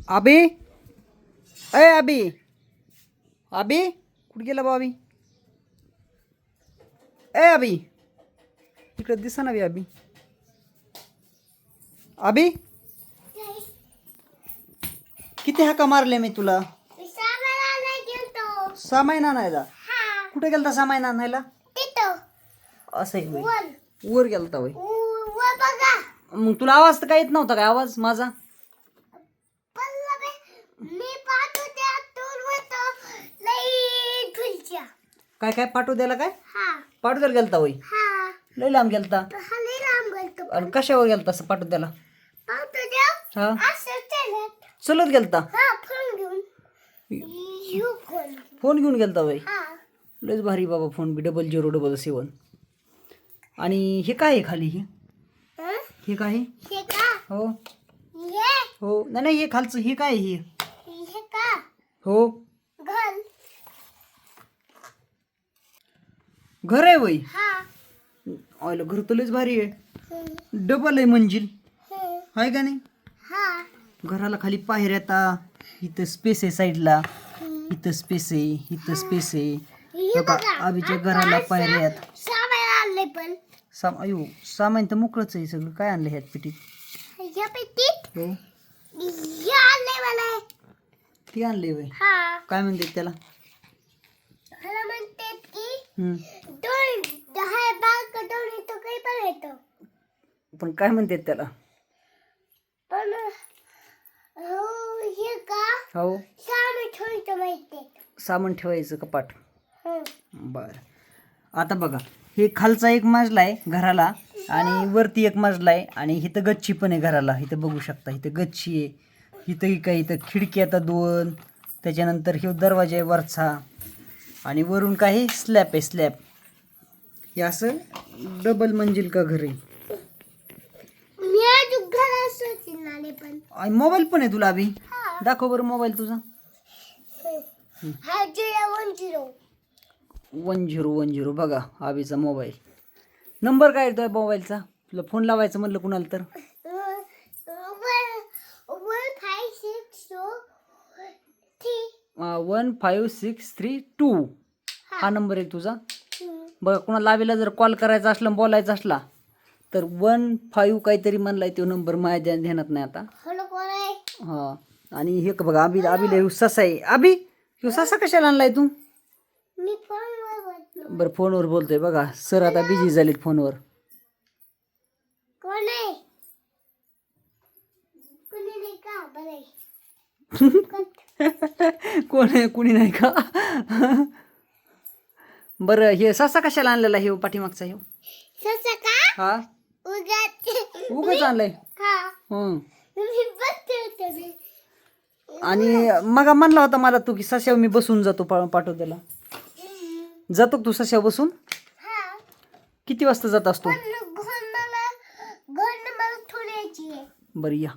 अबे अय अबी अबी कुठे गेला बा अबी ए अबी इकडे दिसा ना बी अबी अबी किती हाका मारले मी तुला 6 महिना आणायला कुठे गेलता 6 महिना आणायला असं आहे होय. वर गेलता होय मग तुला आवाज तर काय येत नव्हता काय आवाज माझा काय काय पाठवू द्यायला काय पाठवू द्यायला गेलता होय लय लांब गेलता आणि कशावर गेलता असं पाठवू द्यायला हा चलत गेलता फोन घेऊन गेलता होय लयच भारी बाबा फोन बी 0007 आणि हे काय आहे खाली हे काय आहे हो हो नाही हे खालचं हे काय आहे हे हो घर आहे वय ऑयल घर तर लयच भारी आहे डबल आहे मंजिल आहे का नाही घराला खाली पायऱ्या आता इथं स्पेस आहे साईडला इथं स्पेस आहे इथं स्पेस आहे बघा आबीच्या घराला पायऱ्या आहेत अयो सामान तर मोकळंच आहे सगळं काय आणलं ह्यात पेटीत हो ती आणले वय काय म्हणते त्याला पण काय म्हणते त्याला हो सामान ठेवायचं कपाट बर आता बघा हे खालचा एक मजला आहे घराला आणि वरती एक मजला आहे आणि इथं गच्ची पण आहे घराला इथं बघू शकता इथं गच्ची आहे इथंही काय इथं खिडकी आता 2 त्याच्यानंतर हे दरवाजा आहे वरचा आणि वरून काही स्लॅब आहे स्लॅब हे असं डबल मंजिल का घर आहे मोबाईल पण आहे तुला अभि दाखव बरं मोबाईल तुझा 1010 बघा आबीचा मोबाईल नंबर काय येतोय मोबाईलचा तुला फोन लावायचं म्हणलं कुणाला तर 15632 हा नंबर आहे तुझा बघा कुणाला लावेला जर कॉल करायचा असला बोलायचा असला तर 15 काहीतरी म्हणलाय तो नंबर माझ्या ध्यानात नाही आता हा आणि हे बघा आबीला ससा आहे आबी ह्यो ससा कशाला आणलाय तू बरं फोनवर बोलतोय बघा सर आता बिझी झालेत फोनवर कोण आहे कुणी नाही का बरं हे ससा कशाला आणलेला हे पाठीमागचा हे हा उगाच आणलाय आणि मग म्हणला होता मला तू की सश्यावर मी बसून जातो पाठवतेला जातो तू सश्यावर बसून किती वाजता जात असतो बरं या